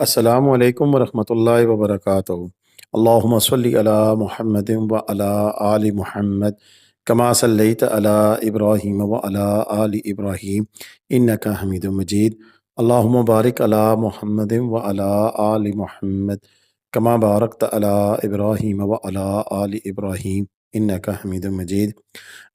السلام علیکم ورحمۃ اللہ وبرکاتہ۔ اللہم صلی علی محمد و علی آل محمد کما صلیت علی ابراہیم و علی آل ابراہیم انک حمید مجید۔ اللہم بارک علی محمد و علی آل محمد کما بارکت علی ابراہیم و علی آل ابراہیم انک حمید مجید۔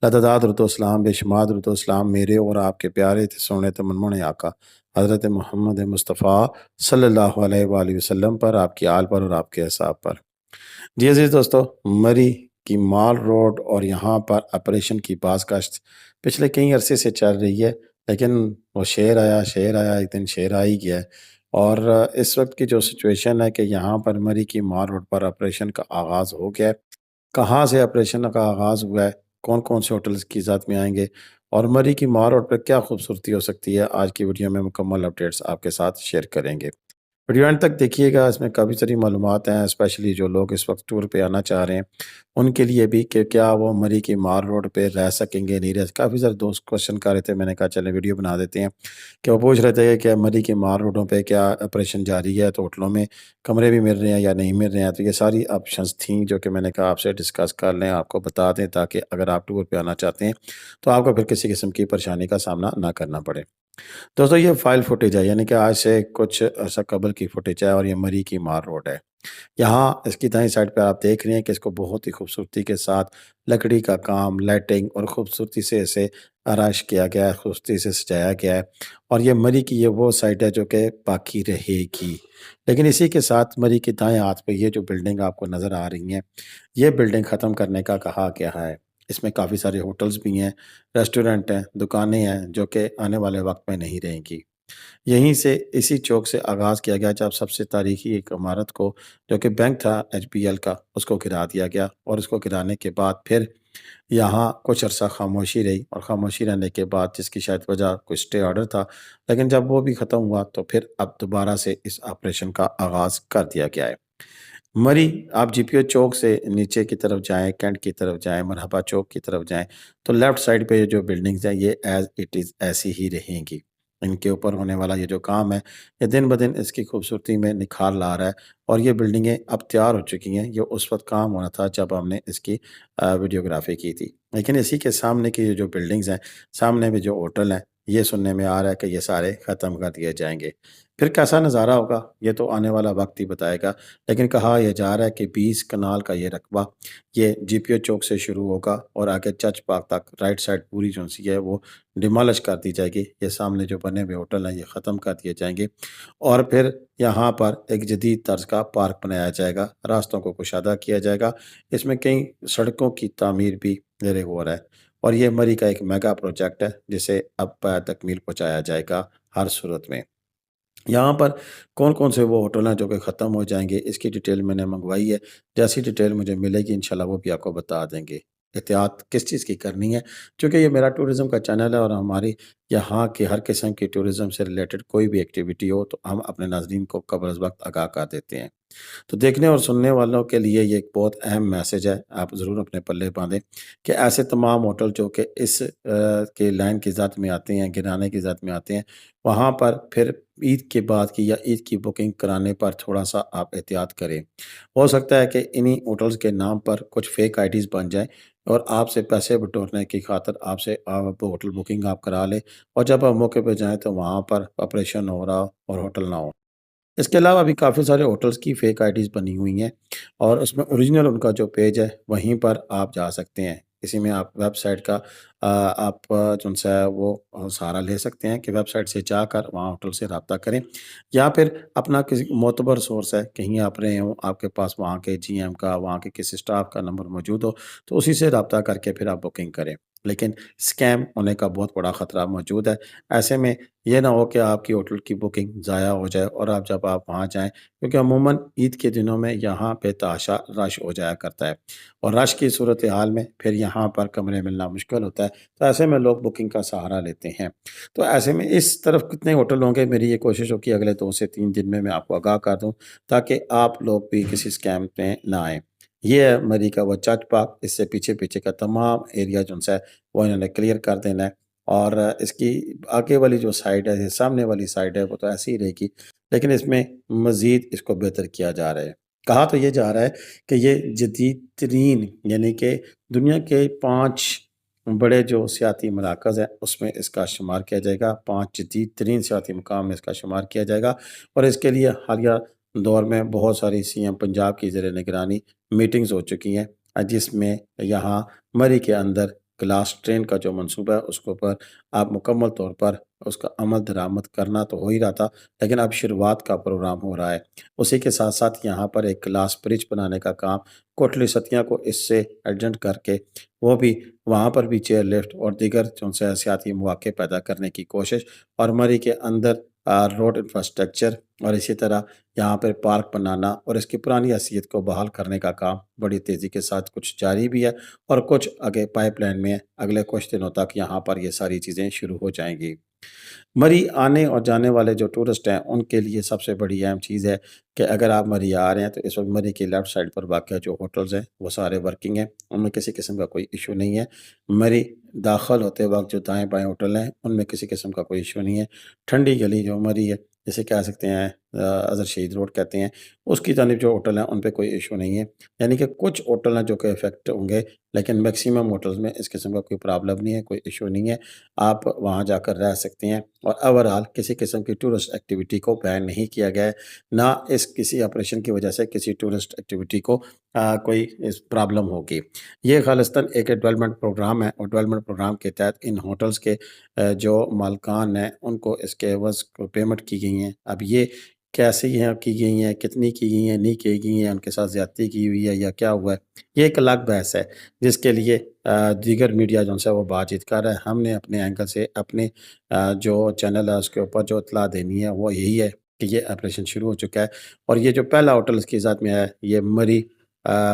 لداداد درود و اسلام بے شمار درود و اسلام میرے اور آپ کے پیارے تھے سونے تے منمونے آقا حضرت محمد مصطفیٰ صلی اللہ علیہ وآلہ وسلم پر، آپ کی آل پر اور آپ کے اصحاب پر۔ جی عزیز دوستو، مری کی مال روڈ اور یہاں پر آپریشن کی باز گشت پچھلے کئی عرصے سے چل رہی ہے، لیکن وہ شیر آیا ایک دن شیر آ ہی گیا ہے۔ اور اس وقت کی جو سچویشن ہے کہ یہاں پر مری کی مال روڈ پر آپریشن کا آغاز ہو گیا ہے۔ کہاں سے آپریشن کا آغاز ہوا ہے، کون کون سے ہوٹلز کی ذات میں آئیں گے اور مری کی مال روڈ پر کیا خوبصورتی ہو سکتی ہے، آج کی ویڈیو میں مکمل اپڈیٹس آپ کے ساتھ شیئر کریں گے۔ ویڈیو اینڈ تک دیکھیے گا، اس میں کافی ساری معلومات ہیں، اسپیشلی جو لوگ اس وقت ٹور پہ آنا چاہ رہے ہیں ان کے لیے بھی کہ کیا وہ مری کی مال روڈ پہ رہ سکیں گے نہیں کافی سارے دوست کوشچن کر رہے تھے، میں نے کہا چلیں ویڈیو بنا دیتے ہیں کہ وہ پوچھ رہے تھے کہ مری کی مال روڈوں پہ کیا آپریشن جاری ہے، تو ہوٹلوں میں کمرے بھی مل رہے ہیں یا نہیں مل رہے ہیں، تو یہ ساری آپشنز تھیں جو کہ میں نے کہا آپ سے ڈسکس کر لیں، آپ کو بتا دیں تاکہ اگر آپ ٹور پہ آنا چاہتے ہیں تو آپ کو پھر کسی قسم کی پریشانی کا سامنا نہ کرنا پڑے۔ دوستو یہ فائل فوٹیج ہے، یعنی کہ آج سے کچھ عرصہ قبل کی فوٹیج ہے اور یہ مری کی مال روڈ ہے۔ یہاں اس کی دائیں سائڈ پہ آپ دیکھ رہے ہیں کہ اس کو بہت ہی خوبصورتی کے ساتھ لکڑی کا کام، لائٹنگ اور خوبصورتی سے اسے آرائش کیا گیا ہے، خوبصورتی سے سجایا گیا ہے۔ اور یہ مری کی یہ وہ سائٹ ہے جو کہ باقی رہے گی۔ لیکن اسی کے ساتھ مری کے دائیں ہاتھ پہ یہ جو بلڈنگ آپ کو نظر آ رہی ہیں، یہ بلڈنگ ختم کرنے کا کہا گیا ہے۔ اس میں کافی سارے ہوٹلز بھی ہیں، ریسٹورنٹ ہیں، دکانیں ہیں جو کہ آنے والے وقت میں نہیں رہیں گی۔ یہیں سے اسی چوک سے آغاز کیا گیا جب سب سے تاریخی ایک عمارت کو جو کہ بینک تھا ایچ بی ایل کا، اس کو گرا دیا گیا اور اس کو گرانے کے بعد پھر یہاں کچھ عرصہ خاموشی رہی، اور خاموشی رہنے کے بعد جس کی شاید وجہ کوئی اسٹے آرڈر تھا، لیکن جب وہ بھی ختم ہوا تو پھر اب دوبارہ سے اس آپریشن کا آغاز کر دیا گیا ہے۔ مری آپ جی پی او چوک سے نیچے کی طرف جائیں، کینٹ کی طرف جائیں، مرحبا چوک کی طرف جائیں تو لیفٹ سائڈ پہ یہ جو بلڈنگز ہیں یہ ایز اٹ از ایسی ہی رہیں گی۔ ان کے اوپر ہونے والا یہ جو کام ہے یہ دن بدن اس کی خوبصورتی میں نکھار لا رہا ہے، اور یہ بلڈنگیں اب تیار ہو چکی ہیں۔ یہ اس وقت کام ہونا تھا جب ہم نے اس کی ویڈیوگرافی کی تھی، لیکن اسی کے سامنے کی یہ جو بلڈنگز ہیں، سامنے بھی جو ہوٹل ہیں، یہ سننے میں آ رہا ہے کہ یہ سارے ختم کر دیے جائیں گے۔ پھر کیسا نظارہ ہوگا یہ تو آنے والا وقت ہی بتائے گا، لیکن کہا یہ جا رہا ہے کہ 20 کنال کا یہ رقبہ یہ جی پی او چوک سے شروع ہوگا اور آگے چرچ پارک تک رائٹ سائڈ پوری جو سی ہے وہ ڈیمالش کر دی جائے گی۔ یہ سامنے جو بنے ہوئے ہوٹل ہیں یہ ختم کر دیے جائیں گے، اور پھر یہاں پر ایک جدید طرز کا پارک بنایا جائے گا، راستوں کو کشادہ کیا جائے گا۔ اس میں کئی سڑکوں کی تعمیر بھی میرے ہو رہا ہے، اور یہ مری کا ایک میگا پروجیکٹ ہے جسے اب تکمیل پہنچایا جائے گا ہر صورت میں۔ یہاں پر کون کون سے وہ ہوٹل ہیں جو کہ ختم ہو جائیں گے، اس کی ڈیٹیل میں نے منگوائی ہے، جیسی ڈیٹیل مجھے ملے گی انشاءاللہ وہ بھی آپ کو بتا دیں گے۔ احتیاط کس چیز کی کرنی ہے، چونکہ یہ میرا ٹورزم کا چینل ہے اور ہماری یہاں کی ہر قسم کی ٹورزم سے ریلیٹڈ کوئی بھی ایکٹیویٹی ہو تو ہم اپنے ناظرین کو قبل از وقت آگاہ کر دیتے ہیں۔ تو دیکھنے اور سننے والوں کے لیے یہ ایک بہت اہم میسج ہے، آپ ضرور اپنے پلے باندھیں کہ ایسے تمام ہوٹل جو کہ اس کے لائن کی ذات میں آتے ہیں، گرانے کی ذات میں آتے ہیں، وہاں پر پھر عید کے بعد کی یا عید کی بکنگ کرانے پر تھوڑا سا آپ احتیاط کریں۔ ہو سکتا ہے کہ انہی ہوٹلز کے نام پر کچھ فیک آئی ڈیز بن جائیں اور آپ سے پیسے بٹورنے کی خاطر آپ سے ہوٹل بکنگ آپ کرا لیں، اور جب آپ موقع پہ جائیں تو وہاں پر آپریشن ہو رہا اور ہوٹل نہ ہو۔ اس کے علاوہ بھی کافی سارے ہوٹلز کی فیک آئی ڈیز بنی ہوئی ہیں، اور اس میں اوریجنل ان کا جو پیج ہے وہیں پر آپ جا سکتے ہیں۔ اسی میں آپ ویب سائٹ کا آپ جو سا ہے وہ سہارا لے سکتے ہیں کہ ویب سائٹ سے جا کر وہاں ہوٹل سے رابطہ کریں، یا پھر اپنا کسی معتبر سورس ہے، کہیں آپ رہے ہوں، آپ کے پاس وہاں کے جی ایم کا، وہاں کے کسی اسٹاف کا نمبر موجود ہو تو اسی سے رابطہ کر کے پھر آپ بکنگ کریں۔ لیکن اسکیم ہونے کا بہت بڑا خطرہ موجود ہے، ایسے میں یہ نہ ہو کہ آپ کی ہوٹل کی بکنگ ضائع ہو جائے، اور جب آپ وہاں جائیں، کیونکہ عموماً عید کے دنوں میں یہاں پہ تاشا رش ہو جایا کرتا ہے، اور رش کی صورتحال میں پھر یہاں پر کمرے ملنا مشکل ہوتا ہے، تو ایسے میں لوگ بکنگ کا سہارا لیتے ہیں۔ تو ایسے میں اس طرف کتنے ہوٹل ہوں گے، میری یہ کوشش ہو کہ اگلے 2 سے 3 دن میں آپ کو آگاہ کر دوں تاکہ آپ لوگ بھی کسی اسکیم میں نہ آئیں۔ یہ ہے مری کا وہ چرچ پارک، اس سے پیچھے پیچھے کا تمام ایریا جو ہے وہ انہوں نے کلیئر کر دینا ہے، اور اس کی آگے والی جو سائڈ ہے، سامنے والی سائڈ ہے، وہ تو ایسی ہی رہے گی۔ لیکن اس میں مزید اس کو بہتر کیا جا رہا ہے۔ کہا تو یہ جا رہا ہے کہ یہ جدید ترین یعنی کہ دنیا کے 5 بڑے جو سیاحتی مراکز ہیں اس میں اس کا شمار کیا جائے گا، 5 جدید ترین سیاحتی مقام میں اس کا شمار کیا جائے گا، اور اس کے لیے حالیہ دور میں بہت ساری سی ایم پنجاب کی زیر نگرانی میٹنگز ہو چکی ہیں، جس میں یہاں مری کے اندر گلاس ٹرین کا جو منصوبہ ہے اس کے اوپر اب مکمل طور پر اس کا عمل درآمد کرنا تو ہو ہی رہا تھا، لیکن اب شروعات کا پروگرام ہو رہا ہے۔ اسی کے ساتھ ساتھ یہاں پر ایک گلاس برج بنانے کا کام کوٹلی ستیاں کو اس سے ایڈجنٹ کر کے وہ بھی وہاں پر بھی چیئر لفٹ اور دیگر جو سیاحتی مواقع پیدا کرنے کی کوشش، اور مری کے اندر روڈ انفراسٹرکچر اور اسی طرح یہاں پر پارک بنانا اور اس کی پرانی حیثیت کو بحال کرنے کا کام بڑی تیزی کے ساتھ کچھ جاری بھی ہے، اور کچھ آگے پائپ لائن میں اگلے کچھ دنوں تک یہاں پر یہ ساری چیزیں شروع ہو جائیں گی۔ مری آنے اور جانے والے جو ٹورسٹ ہیں ان کے لیے سب سے بڑی اہم چیز ہے کہ اگر آپ مری آ رہے ہیں تو اس وقت مری کی لیفٹ سائڈ پر واقع جو ہوٹلز ہیں وہ سارے ورکنگ ہیں، ان میں کسی قسم کا کوئی ایشو نہیں ہے۔ مری داخل ہوتے وقت جو دائیں بائیں ہوٹل ہیں ان میں کسی قسم کا کوئی ایشو نہیں ہے۔ ٹھنڈی گلی جو مری ہے جسے کہہ سکتے ہیں اظہر شہید روڈ کہتے ہیں، اس کی جانب جو ہوٹل ہیں ان پہ کوئی ایشو نہیں ہے، یعنی کہ کچھ ہوٹل ہیں جو کہ افیکٹ ہوں گے، لیکن میکسیمم ہوٹلز میں اس قسم کا کوئی پرابلم نہیں ہے، کوئی ایشو نہیں ہے، آپ وہاں جا کر رہ سکتے ہیں، اور اوورآل کسی قسم کی ٹورسٹ ایکٹیویٹی کو بین نہیں کیا گیا ہے، نہ اس کسی آپریشن کی وجہ سے کسی ٹورسٹ ایکٹیویٹی کو کوئی پرابلم ہوگی۔ یہ خالصتاً ایک ڈیولپمنٹ پروگرام ہے، اور ڈیولپمنٹ پروگرام کے تحت ان ہوٹلز کے جو مالکان ہیں ان کو اس کے عوض پیمنٹ کی گئی ہیں۔ اب یہ کیسے ہیں کی گئی ہیں، کتنی کی گئی ہیں، نہیں کی گئی ہیں، ان کے ساتھ زیادتی کی ہوئی ہے یا کیا ہوا ہے، یہ ایک الگ بحث ہے جس کے لیے دیگر میڈیا جو ہے وہ بات چیت کر رہا ہے۔ ہم نے اپنے اینگل سے اپنے جو چینل ہے اس کے اوپر جو اطلاع دینی ہے وہ یہی ہے کہ یہ آپریشن شروع ہو چکا ہے، اور یہ جو پہلا ہوٹل اس کی ذات میں ہے یہ مری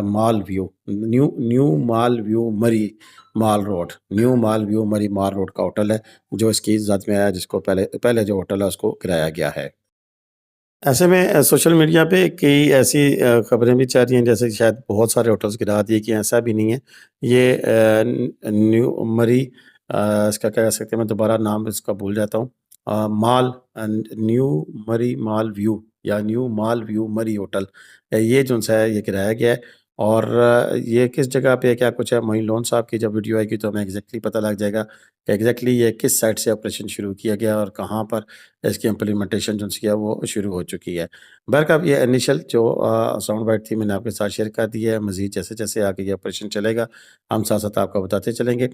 مال ویو نیو مال ویو مری مال روڈ، نیو مال ویو مری مال روڈ کا ہوٹل ہے جو اس کی ذات میں ہے، جس کو پہلے جو ہوٹل ہے اس کو کرایا گیا ہے۔ ایسے میں سوشل میڈیا پہ کئی ایسی خبریں بھی چل رہی ہیں جیسے شاید بہت سارے ہوٹلز گرا دیے کہ ایسا بھی نہیں ہے، یہ نیو مری اس کا کیا کہہ سکتے ہیں، میں دوبارہ نام اس کا بھول جاتا ہوں، مال نیو مری مال ویو یا نیو مال ویو مری ہوٹل، یہ جو ہے یہ گرایا گیا ہے، اور یہ کس جگہ پہ کیا کچھ ہے، معین لون صاحب کی جب ویڈیو آئے گی تو ہمیں ایگزیکٹلی پتہ لگ جائے گا کہ ایگزیکٹلی یہ کس سائٹ سے آپریشن شروع کیا گیا اور کہاں پر اس کی امپلیمنٹیشن جو ہے وہ شروع ہو چکی ہے۔ بہرکیف یہ انیشل جو ساؤنڈ بائٹ تھی میں نے آپ کے ساتھ شیئر کر دی ہے، مزید جیسے جیسے آگے یہ آپریشن چلے گا ہم ساتھ ساتھ آپ کو بتاتے چلیں گے۔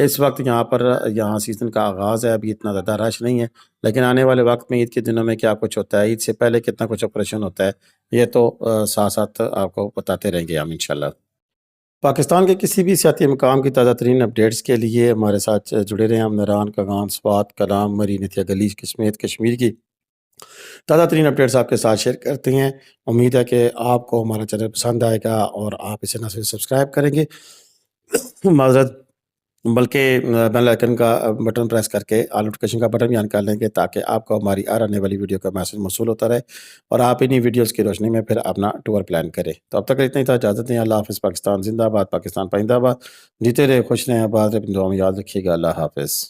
اس وقت یہاں سیزن کا آغاز ہے، ابھی اتنا زیادہ رش نہیں ہے، لیکن آنے والے وقت میں عید کے دنوں میں کیا کچھ ہوتا ہے، عید سے پہلے کتنا کچھ آپریشن ہوتا ہے، یہ تو ساتھ ساتھ آپ کو بتاتے رہیں گے ہم انشاءاللہ۔ پاکستان کے کسی بھی سیاحتی مقام کی تازہ ترین اپڈیٹس کے لیے ہمارے ساتھ جڑے رہیں۔ ہم نران، کاغان، سوات، کلام، مری، نتیا گلی سمیت کشمیر کی تازہ ترین اپڈیٹس آپ کے ساتھ شیئر کرتے ہیں۔ امید ہے کہ آپ کو ہمارا چینل پسند آئے گا اور آپ اسے نہ صرف سبسکرائب کریں گے معذرت بلکہ بیل آئیکن کا بٹن پریس کر کے آل نوٹیفیکیشن کا بٹن بھی آن کر لیں گے تاکہ آپ کو ہماری آنے والی ویڈیو کا میسج موصول ہوتا رہے اور آپ انہی ویڈیوز کی روشنی میں پھر اپنا ٹور پلان کریں۔ تو اب تک اتنا ہی تھا، اجازت دیں، اللہ حافظ۔ پاکستان زندہ باد، پاکستان پائندہ باد، جیتے رہے، خوش رہیں، آباد رہیں، اپنی دعا میں یاد رکھیے گا۔ اللہ حافظ۔